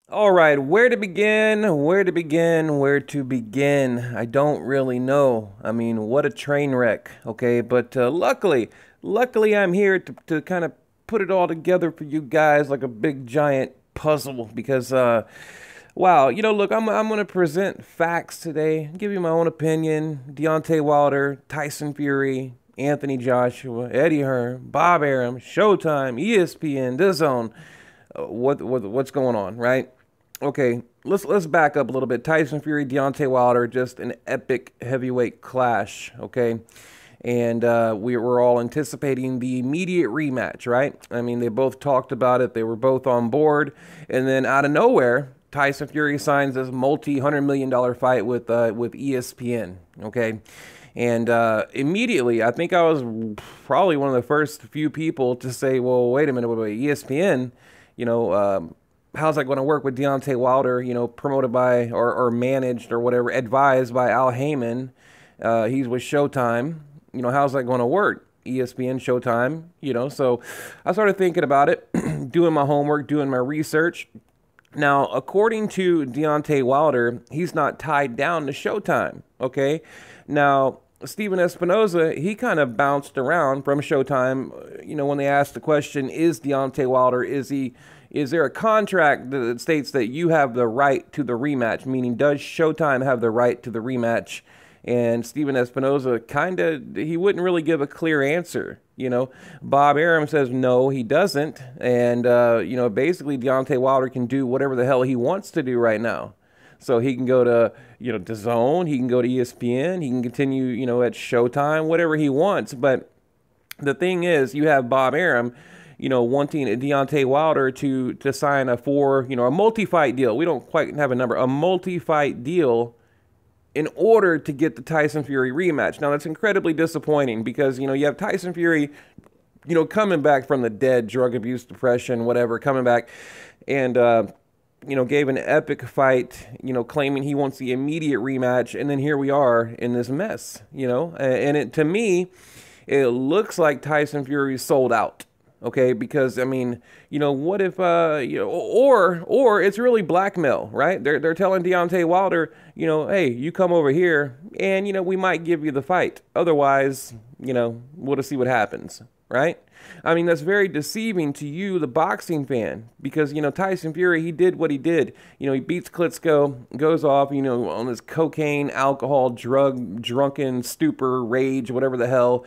All right, where to begin? Where to begin? Where to begin? I don't really know. I mean, what a train wreck, okay? But luckily, I'm here to kind of put it all together for you guys like a big giant puzzle because, wow, look, I'm gonna present facts today, give you my own opinion. Deontay Wilder, Tyson Fury, Anthony Joshua, Eddie Hearn, Bob Arum, Showtime, ESPN, DAZN. What's going on, right? Okay, let's back up a little bit. Tyson Fury, Deontay Wilder, just an epic heavyweight clash. Okay, and we were all anticipating the immediate rematch, right? I mean, they both talked about it. They were both on board, and then out of nowhere, Tyson Fury signs this multi-$100 million fight with ESPN. Okay. And immediately, I think I was probably one of the first few people to say, well, wait a minute, wait, ESPN, you know, how's that going to work with Deontay Wilder, promoted by or managed or whatever, advised by Al Heyman? He's with Showtime. How's that going to work? ESPN, Showtime, So I started thinking about it, doing my homework, doing my research. Now, according to Deontay Wilder, he's not tied down to Showtime, okay? Now, Steven Espinoza, he kind of bounced around from Showtime, when they asked the question, is Deontay Wilder, is there a contract that states that you have the right to the rematch? Meaning, does Showtime have the right to the rematch? And Steven Espinoza he wouldn't really give a clear answer. Bob Arum says no, he doesn't. And, basically Deontay Wilder can do whatever the hell he wants to do right now. So he can go to, DAZN, he can go to ESPN, he can continue, at Showtime, whatever he wants. But the thing is, you have Bob Arum, wanting Deontay Wilder to sign a multi-fight deal. We don't quite have a number, a multi-fight deal in order to get the Tyson Fury rematch. Now, that's incredibly disappointing because, you have Tyson Fury, coming back from the dead, drug abuse, depression, whatever, coming back and, gave an epic fight, claiming he wants the immediate rematch. And then here we are in this mess, and to me, it looks like Tyson Fury sold out. Okay, because I mean, what if or it's really blackmail, right? They're telling Deontay Wilder, hey, you come over here and we might give you the fight. Otherwise, we'll just see what happens, right? I mean, that's very deceiving to you, the boxing fan, because Tyson Fury, he did what he did. He beats Klitschko, goes off, on this cocaine, alcohol, drunken stupor, rage, whatever the hell,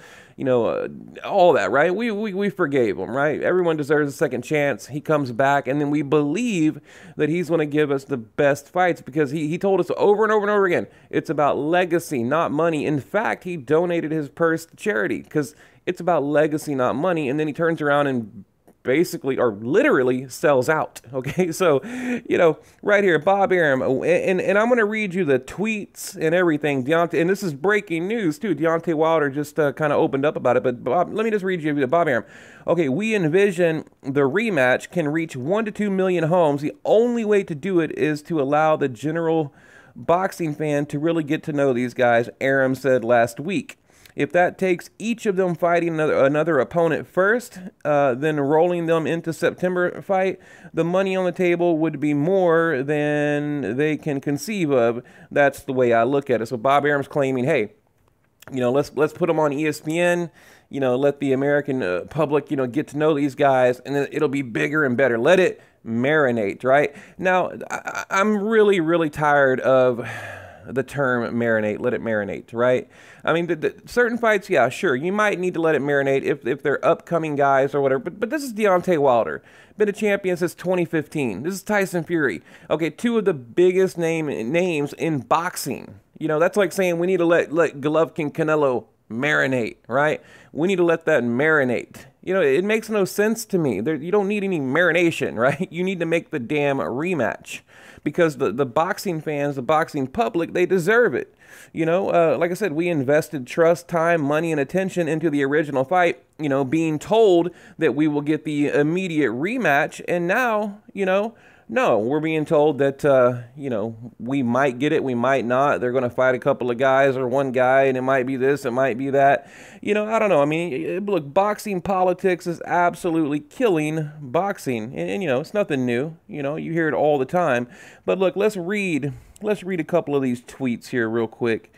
all that, right? We forgave him, right? Everyone deserves a second chance. He comes back, and then we believe that he's going to give us the best fights because he told us over and over and over again, it's about legacy, not money. In fact, he donated his purse to charity because it's about legacy, not money. And then he turns around and basically or literally sells out. Okay, so right here, Bob Arum, and I'm going to read you the tweets and everything. Deontay, and this is breaking news too. Deontay Wilder just kind of opened up about it, but Bob, let me just read you the Bob Arum. Okay, we envision the rematch can reach 1 to 2 million homes. The only way to do it is to allow the general boxing fan to really get to know these guys, Arum said last week. If that takes each of them fighting another opponent first, then rolling them into September fight, the money on the table would be more than they can conceive of. That's the way I look at it. So Bob Arum's claiming, hey, let's put them on ESPN. Let the American public, get to know these guys, and then it'll be bigger and better. Let it marinate, right? Now, I'm really, really tired of the term marinate, let it marinate, right? I mean, certain fights, yeah, sure, you might need to let it marinate if they're upcoming guys or whatever, but this is Deontay Wilder. Been a champion since 2015. This is Tyson Fury. Okay, two of the biggest names in boxing. That's like saying we need to let Golovkin Canelo marinate, right? We need to let that marinate. It makes no sense to me. You don't need any marination, right? You need to make the damn rematch because the boxing fans, the boxing public, they deserve it. Like I said, we invested trust, time, money, and attention into the original fight, being told that we will get the immediate rematch. And now, No, we're being told that, we might get it, we might not. They're going to fight a couple of guys or one guy, and it might be this, it might be that. I don't know. I mean, look, boxing politics is absolutely killing boxing. And it's nothing new. You hear it all the time. But look, let's read a couple of these tweets here real quick.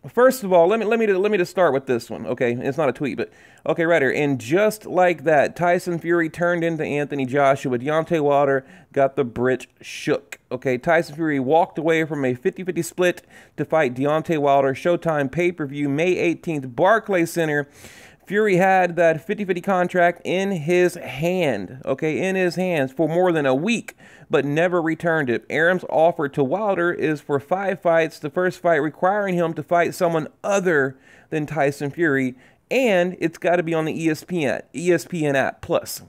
First of all, let me just start with this one. Okay, it's not a tweet, but okay, right here. And just like that, Tyson Fury turned into Anthony Joshua. Deontay Wilder got the bridge shook. Okay, Tyson Fury walked away from a 50-50 split to fight Deontay Wilder. Showtime pay-per-view May 18th, Barclays Center. Fury had that 50-50 contract in his hand, okay, in his hands for more than a week, but never returned it. Aram's offer to Wilder is for 5 fights, the first fight requiring him to fight someone other than Tyson Fury, and it's got to be on the ESPN app plus.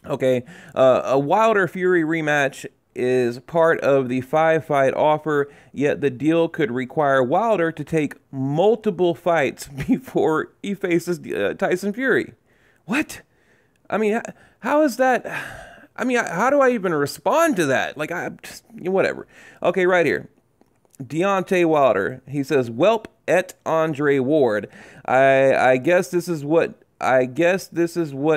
Okay, a Wilder Fury rematch is part of the 5-fight offer, yet the deal could require Wilder to take multiple fights before he faces Tyson Fury. What? I mean, how is that? I mean, how do I even respond to that? Like, whatever. Okay, right here. Deontay Wilder, he says, "Welp et Andre Ward. I guess this is what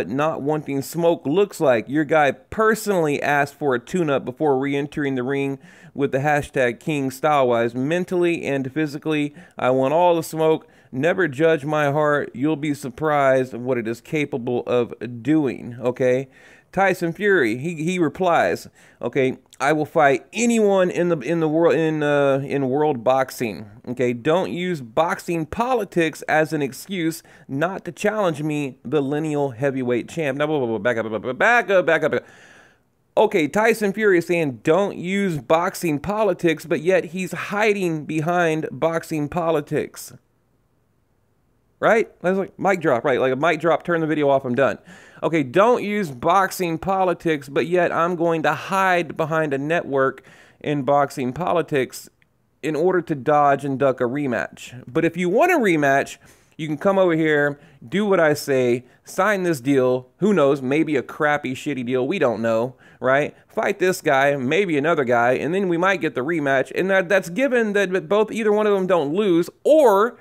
not wanting smoke looks like. Your guy personally asked for a tune-up before re-entering the ring with the hashtag King Stylewise. Mentally and physically, I want all the smoke. Never judge my heart. You'll be surprised what it is capable of doing." Okay. Tyson Fury, he replies, okay, "I will fight anyone in the world in world boxing. Okay, don't use boxing politics as an excuse not to challenge me, the lineal heavyweight champ." Now, back up. Okay, Tyson Fury is saying don't use boxing politics, but yet he's hiding behind boxing politics. Right? That's like mic drop, right? Like a mic drop, turn the video off, I'm done. Okay, don't use boxing politics, but yet I'm going to hide behind a network in boxing politics in order to dodge and duck a rematch. But if you want a rematch, you can come over here, do what I say, sign this deal. Who knows? Maybe a crappy, shitty deal. We don't know, right? Fight this guy, maybe another guy, and then we might get the rematch. And that's given that either one of them don't lose, or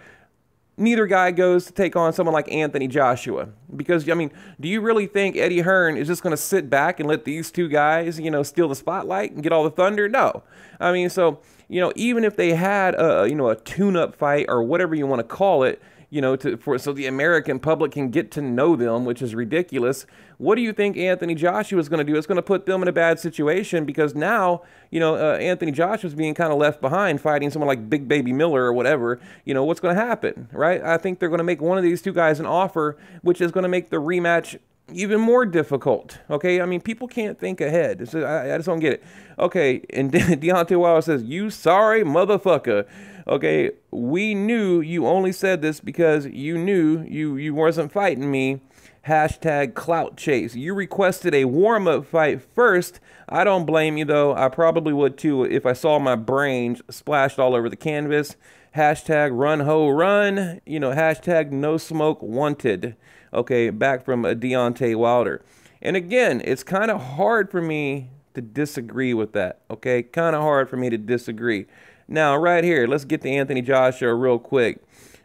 neither guy goes to take on someone like Anthony Joshua. Because, I mean, do you really think Eddie Hearn is just going to sit back and let these two guys, steal the spotlight and get all the thunder? No. I mean, so, even if they had a tune-up fight or whatever you want to call it, so the American public can get to know them, which is ridiculous. What do you think Anthony Joshua is going to do? It's going to put them in a bad situation because now, Anthony Joshua is being kind of left behind fighting someone like Big Baby Miller or whatever. What's going to happen, right? I think they're going to make one of these two guys an offer, which is going to make the rematch even more difficult. Okay, I mean, people can't think ahead. I just don't get it. Okay, and Deontay Wilder says, "You sorry motherfucker. Okay, we knew you only said this because you knew you wasn't fighting me. Hashtag clout chase. You requested a warm-up fight first. I don't blame you, though. I probably would, too, if I saw my brains splashed all over the canvas. Hashtag run, ho, run. Hashtag no smoke wanted." Okay, back from Deontay Wilder. And again, it's kind of hard for me to disagree with that. Okay, kind of hard for me to disagree. Now, right here, let's get to Anthony Joshua real quick.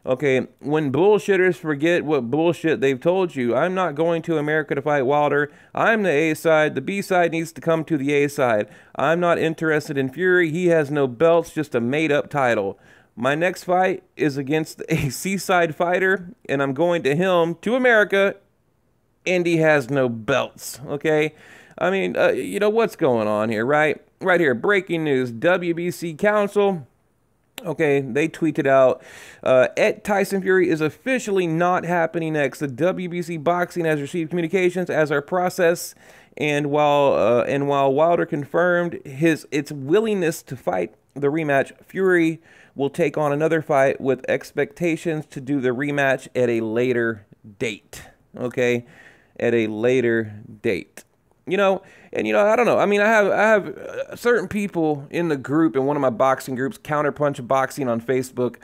Okay, when bullshitters forget what bullshit they've told you, I'm not going to America to fight Wilder. I'm the A side. The B side needs to come to the A side. I'm not interested in Fury. He has no belts, just a made-up title. My next fight is against a seaside fighter, and I'm going to him, to America, and he has no belts, okay? I mean, what's going on here, right? Right here, breaking news, WBC Council, okay, they tweeted out, at Tyson Fury is officially not happening next. The WBC Boxing has received communications as our process, and while Wilder confirmed its willingness to fight the rematch, Fury will take on another fight with expectations to do the rematch at a later date. Okay, at a later date. And I don't know. I mean, I have certain people in the group, in one of my boxing groups, Counterpunch Boxing on Facebook,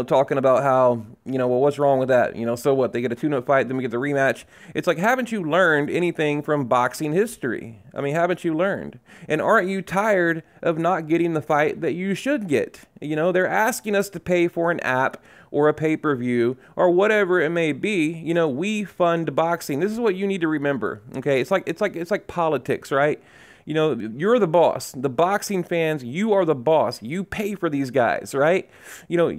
talking about how, well, what's wrong with that? So what? They get a tune-up fight, then we get the rematch. It's like, haven't you learned anything from boxing history? I mean, haven't you learned? And aren't you tired of not getting the fight that you should get? They're asking us to pay for an app or a pay-per-view or whatever it may be. We fund boxing. This is what you need to remember. Okay, it's like politics, right? You're the boss. The boxing fans, you are the boss. You pay for these guys, right?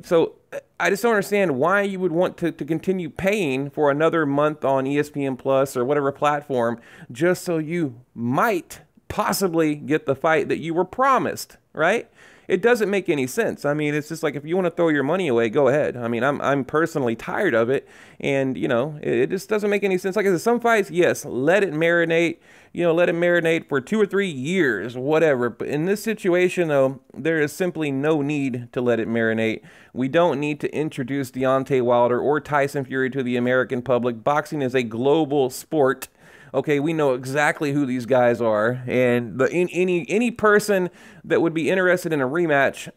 So I just don't understand why you would want to continue paying for another month on ESPN Plus or whatever platform just so you might possibly get the fight that you were promised, right? It doesn't make any sense. I mean, it's just like, if you want to throw your money away, go ahead. I mean, I'm personally tired of it, and it just doesn't make any sense. Like I said, some fights, yes, let it marinate. Let it marinate for 2 or 3 years, whatever. But in this situation, though, there is simply no need to let it marinate. We don't need to introduce Deontay Wilder or Tyson Fury to the American public. Boxing is a global sport. Okay, we know exactly who these guys are, and any person that would be interested in a rematch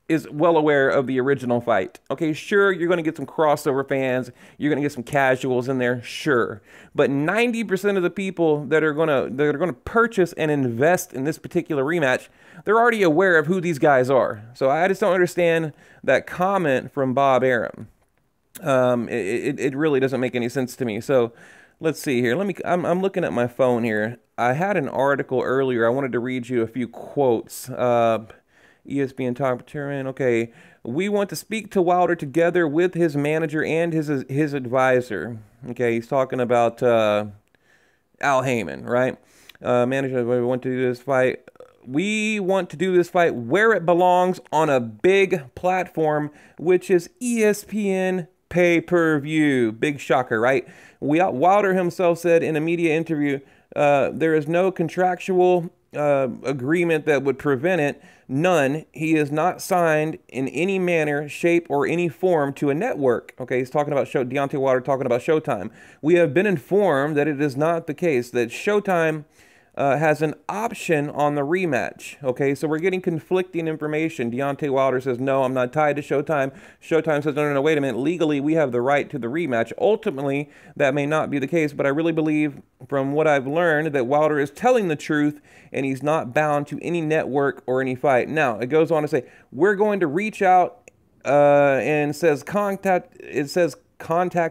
is well aware of the original fight. Okay, sure, you're going to get some crossover fans, you're going to get some casuals in there, sure, but 90% of the people that are going to purchase and invest in this particular rematch, they're already aware of who these guys are. So I just don't understand that comment from Bob Arum. It really doesn't make any sense to me. So let's see here. I'm looking at my phone here. I had an article earlier. I wanted to read you a few quotes. ESPN top veteran. Okay, we want to speak to Wilder together with his manager and his advisor. Okay, he's talking about Al Heyman, right? Manager, we want to do this fight. We want to do this fight where it belongs, on a big platform, which is ESPN pay-per-view. Big shocker, right? Wilder himself said in a media interview, there is no contractual agreement that would prevent it. None. He is not signed in any manner, shape, or any form to a network. Okay, he's talking about Deontay Wilder talking about Showtime. We have been informed that it is not the case, that Showtime has an option on the rematch. Okay, so we're getting conflicting information. Deontay Wilder says, no, I'm not tied to Showtime. Showtime says, no, wait a minute. Legally, we have the right to the rematch. Ultimately, that may not be the case, but I really believe, from what I've learned, that Wilder is telling the truth, and he's not bound to any network or any fight. Now, it goes on to say, we're going to reach out and says contact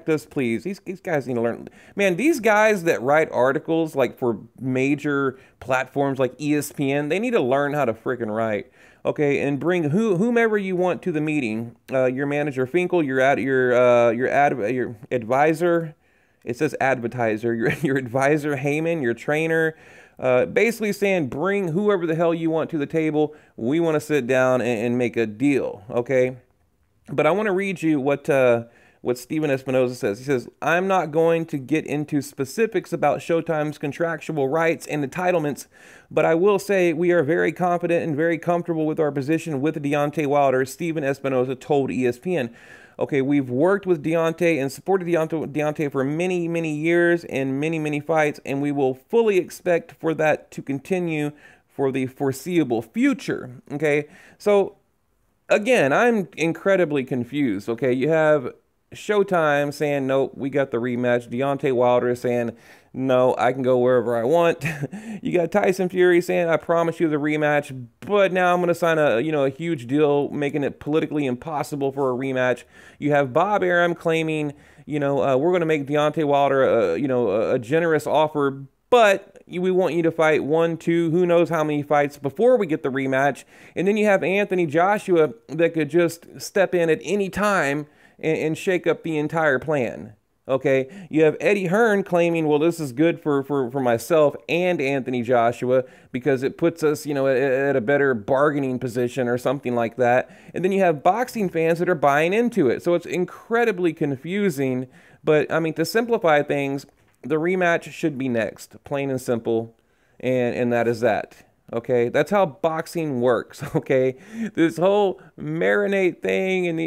us, please. These guys need to learn. Man, these guys that write articles like for major platforms like ESPN, they need to learn how to freaking write. Okay, and bring whomever you want to the meeting. Your manager Finkel, your advisor. It says advertiser. Your advisor Heyman, your trainer. Basically saying, bring whoever the hell you want to the table. We want to sit down and make a deal. Okay, but I want to read you what Steven Espinoza says. He says, I'm not going to get into specifics about Showtime's contractual rights and entitlements, but I will say we are very confident and very comfortable with our position with Deontay Wilder, Steven Espinoza told ESPN. Okay, we've worked with Deontay and supported Deontay for many, many years and many, many fights, and we will fully expect for that to continue for the foreseeable future. Okay, so again, I'm incredibly confused. Okay, you have Showtime saying, nope, we got the rematch. Deontay Wilder is saying, no, I can go wherever I want. You got Tyson Fury saying, I promise you the rematch, but now I'm going to sign a huge deal, making it politically impossible for a rematch. You have Bob Arum claiming, we're going to make Deontay Wilder a generous offer, but we want you to fight 1, 2, who knows how many fights before we get the rematch. And then you have Anthony Joshua that could just step in at any time and shake up the entire plan. Okay, you have Eddie Hearn claiming, well, this is good for myself and Anthony Joshua because it puts us, at a better bargaining position or something like that. And then you have boxing fans that are buying into it. So it's incredibly confusing. But I mean, to simplify things, the rematch should be next, plain and simple, and that is that. Okay, that's how boxing works. Okay, this whole marinate thing and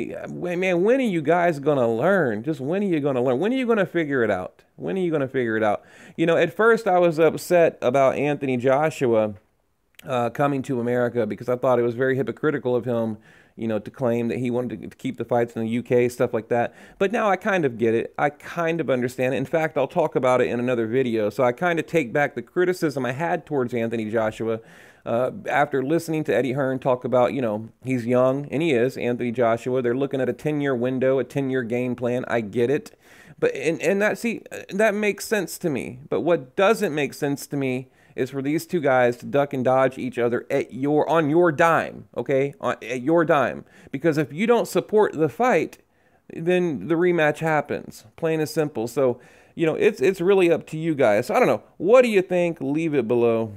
man, when are you guys gonna learn? Just when are you gonna learn? When are you gonna figure it out? When are you gonna figure it out? You know, at first I was upset about Anthony Joshua coming to America because I thought it was very hypocritical of him, you know, to claim that he wanted to keep the fights in the UK, stuff like that. But now I kind of get it. I kind of understand it. In fact, I'll talk about it in another video. So I kind of take back the criticism I had towards Anthony Joshua after listening to Eddie Hearn talk about, you know, he's young, and he is, Anthony Joshua. They're looking at a 10-year window, a 10-year game plan. I get it. But and that, see, that makes sense to me. But what doesn't make sense to me is for these two guys to duck and dodge each other on your dime, okay? At your dime. Because if you don't support the fight, then the rematch happens. Plain and simple. So, you know, it's really up to you guys. So I don't know. What do you think? Leave it below.